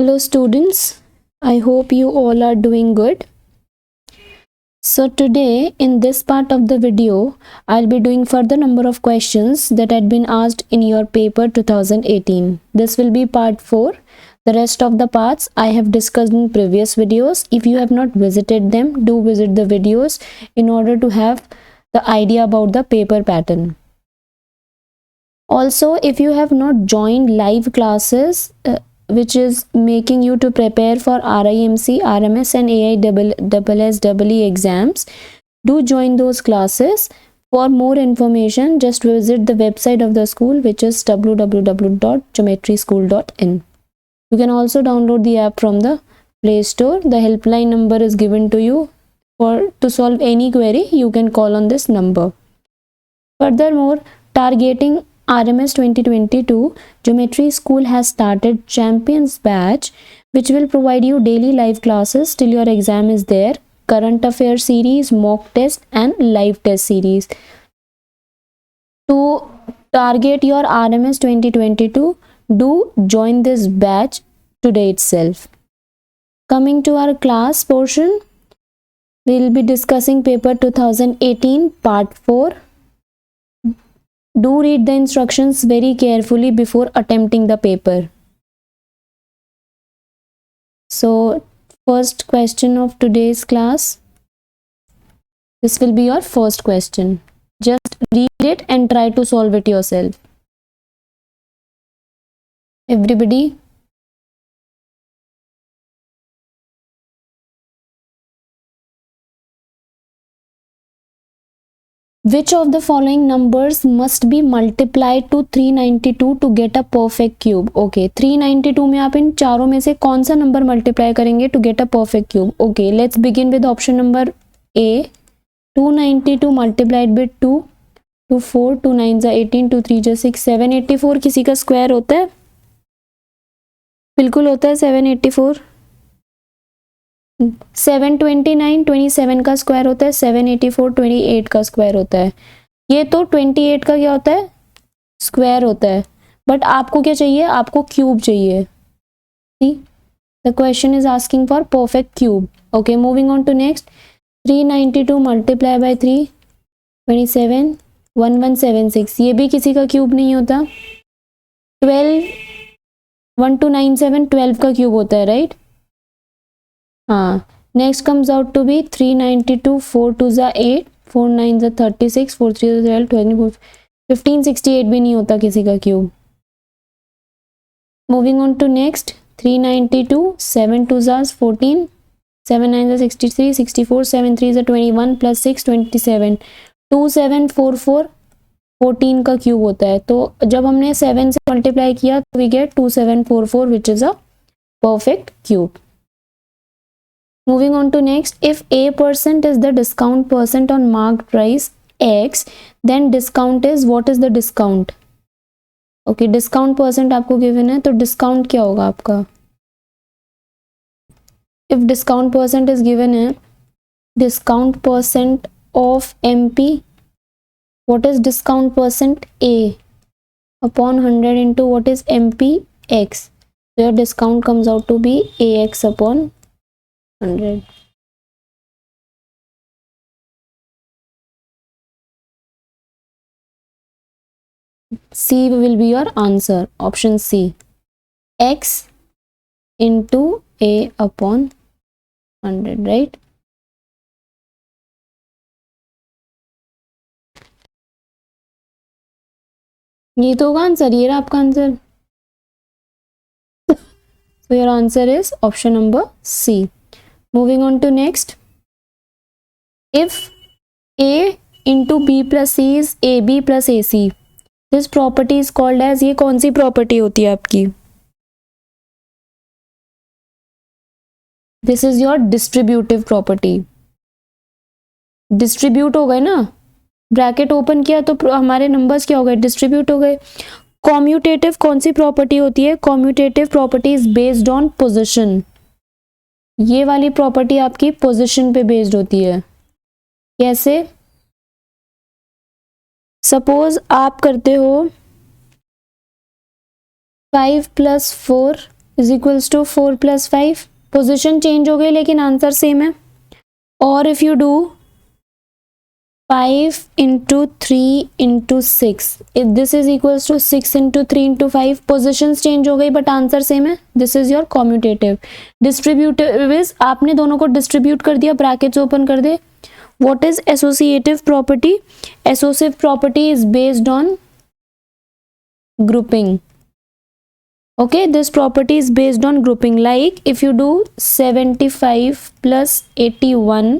Hello students, I hope you all are doing good. So today in this part of the video, I'll be doing further number of questions that had been asked in your paper 2018. This will be part 4. The rest of the parts I have discussed in previous videos. If you have not visited them, do visit the videos in order to have the idea about the paper pattern. Also, if you have not joined live classes, which is making you to prepare for RIMC, RMS and AISSEE exams, do join those classes. For more information, just visit the website of the school, which is www.geometryschool.in. You can also download the app from the Play Store. The helpline number is given to you. To solve any query, you can call on this number. Furthermore, targeting RMS 2022, Geometry School has started Champions Batch, which will provide you daily live classes till your exam is there, current affairs series, mock test and live test series. To target your RMS 2022, do join this batch today itself. Coming to our class portion, we will be discussing paper 2018 part 4. Do read the instructions very carefully before attempting the paper. So, first question of today's class. This will be your first question. Just read it and try to solve it yourself. Everybody? Which of the following numbers must be multiplied to 392 to get a perfect cube? Okay, 392 में आप इन चारों में से कौन सा number multiply करेंगे to get a perfect cube? Okay, let's begin with option number A. 292 multiplied with 2, 2 4, 2 9 जा 18, 2 3 जा 6, 784 किसी का स्क्वायर होता है? बिल्कुल होता है 784. 729 27 का स्क्वायर होता है, 784 28 का स्क्वायर होता है. ये तो 28 का क्या होता है? स्क्वायर होता है. बट आपको क्या चाहिए? आपको क्यूब चाहिए. The question is asking for perfect cube. Okay, moving on to next. 392 multiply by 3 27 1176. ये भी किसी का क्यूब नहीं होता. 12 1297 12 का क्यूब होता है, राइट? हाँ. Next comes out to be 392 4 2 जा 8, 4 9 जा 36, 4 3 जा 12, 1568 भी नहीं होता किसी का cube. Moving on to next. 392 7 2 जा 14, 7 9 जा 63, 64, 7 3 जा 21 प्लस 6 27, 2744 14 का क्यूब होता है. तो जब हमने 7 से मल्टीप्लाई किया तो we get 2744 which is a perfect cube. Moving on to next, if A% is the discount percent on marked price X, then discount is, what is the discount? Okay, discount percent आपको given है तो discount क्या होगा आपका? If discount percent is given है, discount percent of MP, what is discount percent A upon 100 into what is MP X? So your discount comes out to be AX upon 100. C will be your answer. Option C. X into A upon 100, right? ये तो होगा answer. ये रहा आपका answer. So your answer is option number C. Moving on to next. If A into B plus C is AB plus AC, this property is called as, ये कौन सी property होती है आपकी? This is your distributive property. Distribute हो गए ना, bracket open किया तो हमारे नंबर्स क्या हो गए? डिस्ट्रीब्यूट हो गए. कॉम्यूटेटिव कौन सी प्रॉपर्टी होती है? Commutative property is based on position. ये वाली प्रॉपर्टी आपकी पोजीशन पे बेस्ड होती है. कैसे? सपोज आप करते हो 5 + 4 is equals to 4 + 5. Position change हो गई लेकिन आंसर सेम है. और if you do 5 × 3 × 6, this is equals to 6 × 3 × 5. Positions change हो गई बट आंसर सेम है. This is your commutative. Distributive is आपने दोनों को डिस्ट्रीब्यूट कर दिया, ब्रैकेट्स ओपन कर दे. What is associative property? Associative property is based on grouping. Okay, this property is based on grouping. Like if you do 75 + 81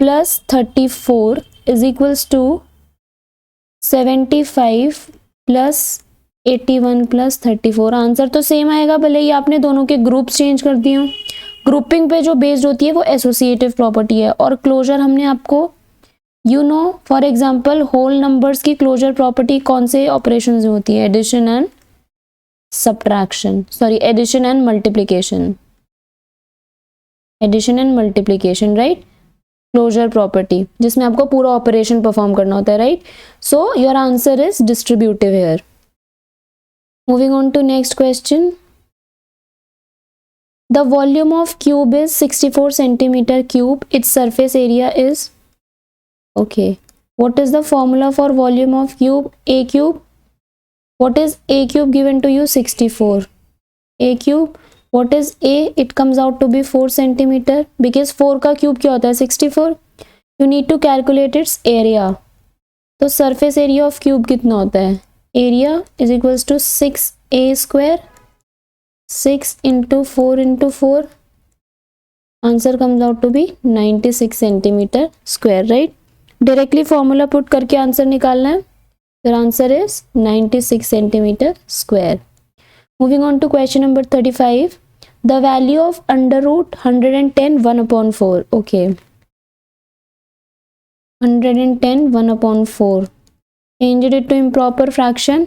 + 34 is equals to 75 + 81 + 34. Answer तो same आएगा भले ही आपने दोनों के ग्रुप्स चेंज कर दिए हो. ग्रुपिंग पे जो बेस्ड होती है वो एसोसिएटिव प्रॉपर्टी है. और क्लोजर हमने आपको फॉर एग्जाम्पल होल नंबर्स की क्लोजर प्रॉपर्टी कौन से ऑपरेशन में होती है? Addition and subtraction, sorry addition and multiplication. Addition and multiplication, right. Closure property जिसमें आपको पूरा ऑपरेशन परफॉर्म करना होता है, right. So your answer is distributive here. Moving on to next question. The volume of cube is 64 centimetre cube. It's surface area is okay. What is the formula for volume of cube? A cube. What is A cube given to you? 64. A cube. What is A? It comes out to be 4 centimeter because 4 का cube क्या होता है? 64. You need to calculate its area. तो surface area of cube कितना होता है? Area is equals to 6A square. 6 × 4 × 4. Answer comes out to be 96 centimeter square, right? Directly formula put करके answer निकालना है. The answer is 96 centimetre square. Moving on to question number 35. The value of √110 1/4. Okay, 110 1/4. Change it to improper fraction.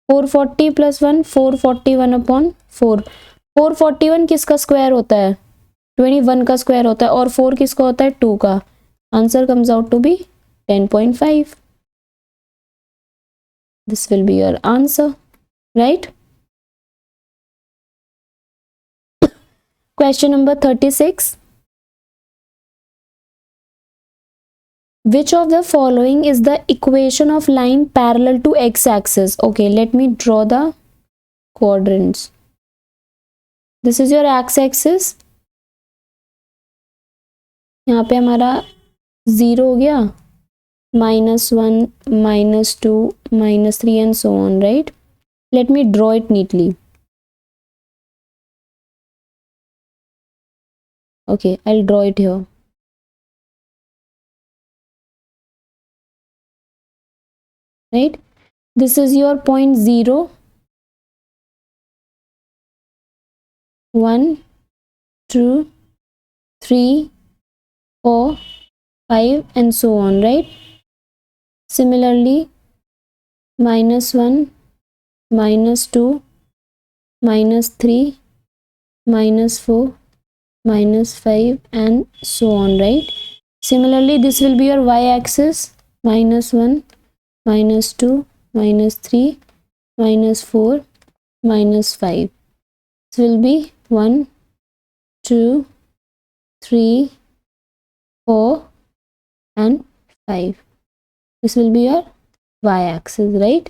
440 + 1 440 1/4. 441 किसका square होता है? 21 का square होता है. और 4 किसका होता है? 2 का. Answer comes out to be 10.5. This will be your answer, right? Question number 36. Which of the following is the equation of line parallel to x-axis? Okay, let me draw the quadrants. This is your x-axis. यहाँ पे हमारा 0 हो गया, -1, -2, -3 and so on, right? Let me draw it neatly. Okay, I'll draw it here. Right? This is your point 0, 1, 2, 3, 4, 5 and so on, right? Similarly, -1, -2, -3, -4, -5 and so on, right? Similarly, this will be your y-axis. -1, -2, -3, -4, -5. This will be 1, 2, 3, 4 and 5. This will be your y-axis, right?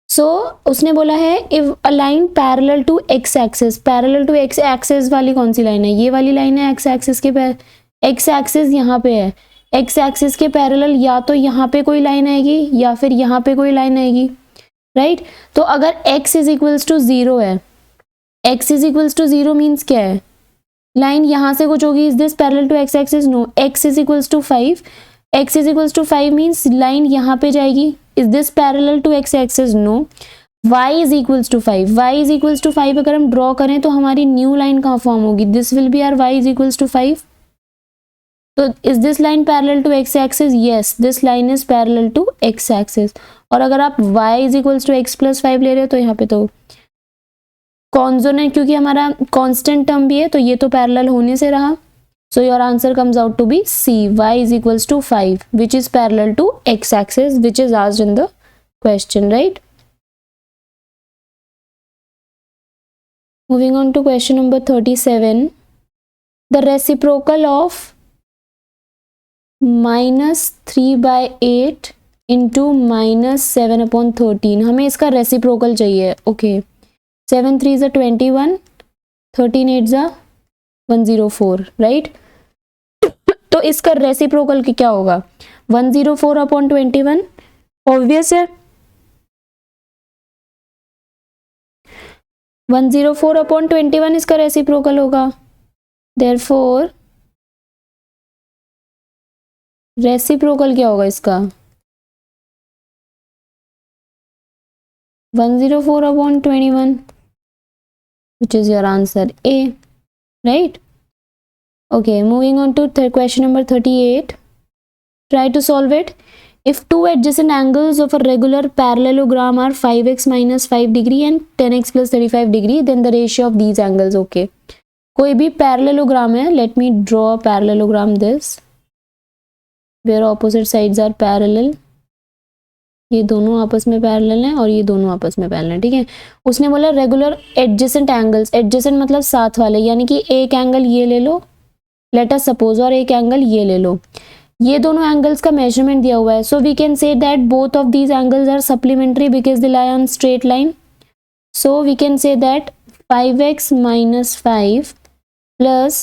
So उसने बोला है if a line parallel to x-axis, parallel to x-axis वाली कौन सी line है? ये वाली line है x-axis के x-axis यहाँ पे है. x-axis के पैरेलल या तो यहाँ पे कोई लाइन आएगी या फिर यहाँ पे कोई लाइन आएगी, राइट? तो अगर x इज इक्वल्स टू 0 है, x is equals to 0 means क्या है? लाइन यहाँ से कुछ होगी. Is this parallel to X axis? No. x is equals to 5. x is equals to 5 means line यहाँ पे जाएगी. Is this parallel to X axis? No. y is equals to 5. y is equals to 5 अगर हम draw करें तो हमारी new line कहाँ form होगी? This will be are y is equals to 5. तो is this line parallel to X axis? Yes, this line is parallel to X axis. और अगर आप y is equals to x + 5 ले रहे हो तो यहाँ पे तो कॉन्सोनेंट, क्योंकि हमारा कांस्टेंट टर्म भी है तो ये तो पैरेलल होने से रहा. So your answer comes out to be C, y is equals to 5 which is parallel to x axis which is asked in the question, right? Moving on to question number 37. The reciprocal of -3/8 into -7/13. हमें इसका reciprocal चाहिए. Okay, 7 3 ज़ा 21, 13 8 ज़ा 104, right. तो इसका reciprocal क्या होगा? 104/21. Obvious है, 104/21 इसका रेसिप्रोकल होगा. देयरफॉर रेसिप्रोकल क्या होगा इसका? 104/21, which is your answer A, right? Okay, moving on to question number 38. Try to solve it. If two adjacent angles of a regular parallelogram are 5x minus 5 degree and 10x plus 35 degree, then the ratio of these angles. Okay, कोई भी parallelogram है. Let me draw a parallelogram this, where opposite sides are parallel. ये दोनों आपस में parallel हैं और ये दोनों आपस में पैरेलल हैं. ठीक है, उसने बोला रेगुलर एडजेसेंट एंगल्स. एडजेसेंट मतलब साथ वाले, यानी कि एक एंगल ये ले लो, लेट अस सपोज, और एक एंगल ये ले लो. ये दोनों एंगल्स का मेजरमेंट दिया हुआ है. So we can say that both of these angles are supplementary because they lie on straight line. So we can say that 5x minus 5 plus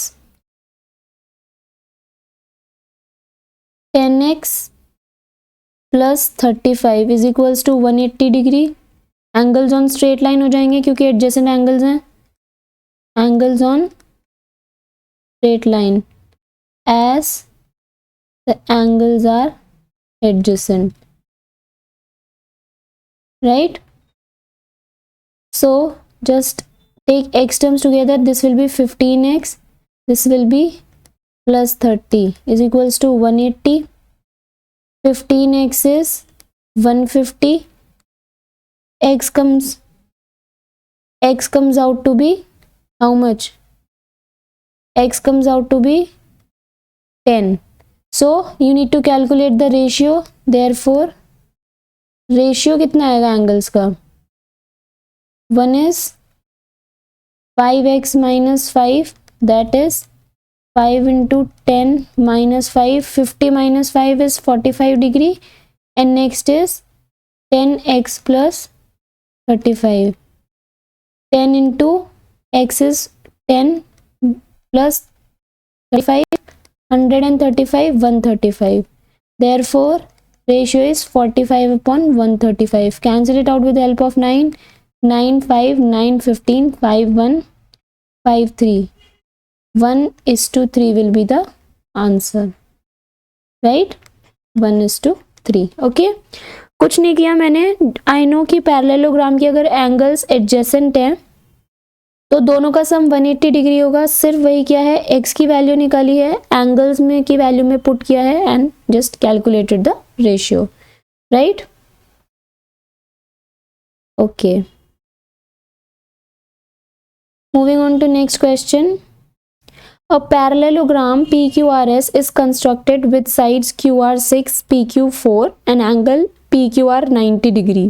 10x plus 35 is equals to 180 degree. Angles on straight line हो जाएंगे क्योंकि adjacent angles हैं. Angles on straight line as the angles are adjacent, right. So just take x terms together. This will be 15x, this will be plus 30 is equals to 180. 15x is 150. x comes out to be how much? X comes out to be 10. So you need to calculate the ratio. Therefore ratio कितना आएगा angles का? 1 is 5x minus 5, that is 5 into 10 minus 5. 50 minus 5 is 45 degree, and next is 10x plus 35. 10 into x is 10 plus 35, 135, 135. Therefore ratio is 45/135. Cancel it out with the help of 9. 9 5 9 15 5 1 5 3. 1:3 will be the answer, right? 1:3. okay, कुछ नहीं किया मैंने. I know कि parallelogram की अगर angles adjacent हैं तो दोनों का सम 180 डिग्री होगा. सिर्फ वही क्या है, x की वैल्यू निकाली है, एंगल्स में की वैल्यू में पुट किया है and just calculated the ratio, right. Okay, moving on to next question. A parallelogram PQRS is constructed with sides QR6, PQ4 and angle PQR 90 degree.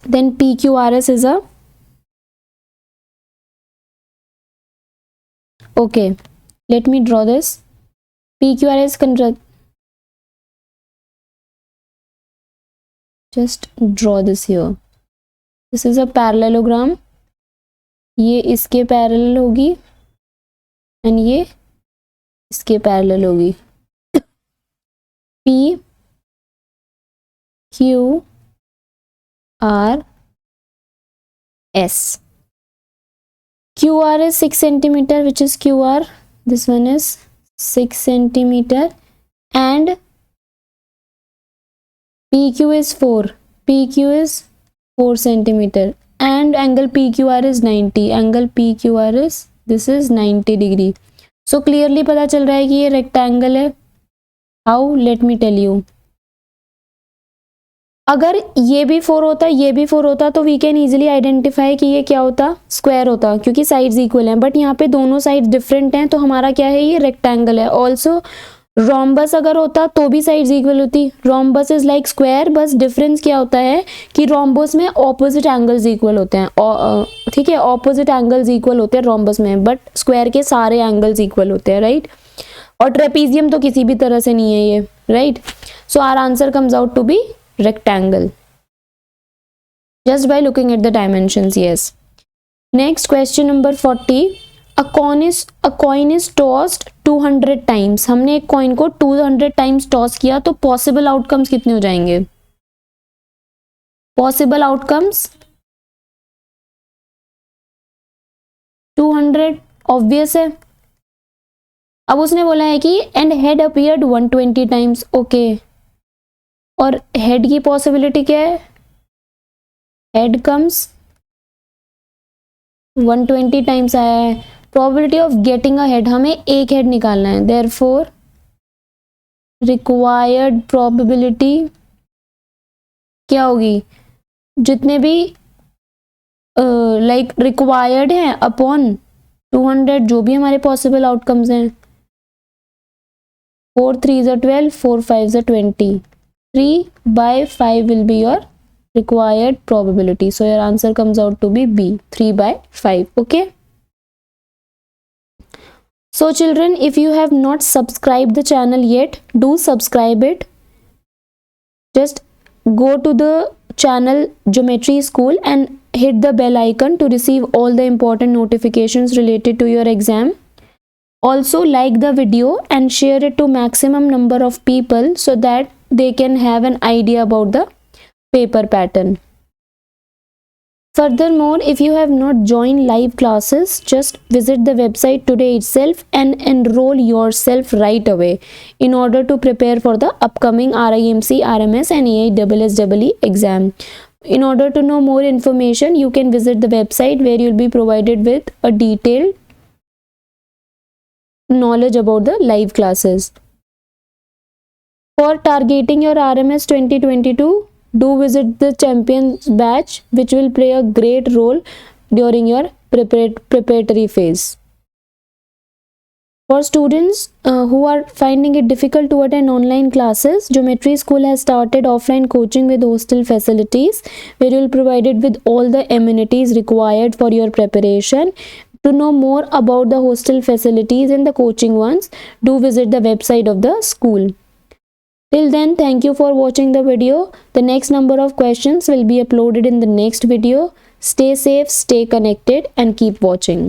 Then PQRS is a, okay, let me draw this. PQRS just draw this here. This is a parallelogram. ये इसके parallel होगी and ये इसके parallel होगी. P Q R S. QR is 6 centimeter, which is QR. This one is 6 centimeter and PQ is 4. PQ is 4 centimeter. And angle PQR is 90. Angle PQR is, this is 90 degree. So clearly पता चल रहा है कि ये rectangle है. How? Let me tell you. अगर ये भी 4 होता, ये भी 4 होता तो we can easily identify कि ये क्या होता, स्क्वायर होता, क्योंकि साइड्स इक्वल हैं. बट यहाँ पे दोनों साइड्स डिफरेंट हैं तो हमारा क्या है, ये रेक्टेंगल है. ऑल्सो रोम्बस अगर होता तो भी साइड्स इक्वल होती। रोम्बस इज लाइक स्क्वायर, बस डिफरेंस क्या होता है कि रोम्बस में ऑपोजिट एंगल्स इक्वल होते हैं, ठीक है, ऑपोजिट एंगल्स इक्वल होते हैं रोम्बस में, बट स्क्वायर के सारे एंगल्स इक्वल होते हैं, राइट। और ट्रेपीजियम तो किसी भी तरह से नहीं है ये, right. So our answer comes out to be rectangle just by looking at the dimensions. Yes. Next question number 40. A coin is tossed 200 times. हमने एक कॉइन को 200 टाइम्स टॉस किया तो पॉसिबल आउटकम्स कितने हो जाएंगे? पॉसिबल आउटकम्स 200, ऑब्वियस है। अब उसने बोला है कि and head appeared 120 times, okay. और हेड की पॉसिबिलिटी क्या है? हेड कम्स 120 टाइम्स आया है। Probability of getting a head, हमें एक हेड निकालना है, देयरफॉर रिक्वायर्ड प्रोबेबिलिटी क्या होगी? जितने भी लाइक रिक्वायर्ड हैं अपॉन 200, जो भी हमारे पॉसिबल आउटकम्स हैं। 4 3 12, 4 5 20, 3/5 will be your required probability. So your answer comes out to be B, 3/5. Okay. So children, if you have not subscribed the channel yet, do subscribe it. Just go to the channel Geometry School and hit the bell icon to receive all the important notifications related to your exam. Also like the video and share it to maximum number of people so that they can have an idea about the paper pattern. Furthermore, if you have not joined live classes, just visit the website today itself and enroll yourself right away in order to prepare for the upcoming RIMC, RMS and AISSEE exam. In order to know more information, you can visit the website where you'll be provided with a detailed knowledge about the live classes. For targeting your RMS 2022, do visit the champions batch, which will play a great role during your preparatory phase. For students who are finding it difficult to attend online classes, Geometry School has started offline coaching with hostel facilities, where you will be provided with all the amenities required for your preparation. To know more about the hostel facilities and the coaching ones, do visit the website of the school. Till then, thank you for watching the video. The next number of questions will be uploaded in the next video. Stay safe, stay connected and keep watching.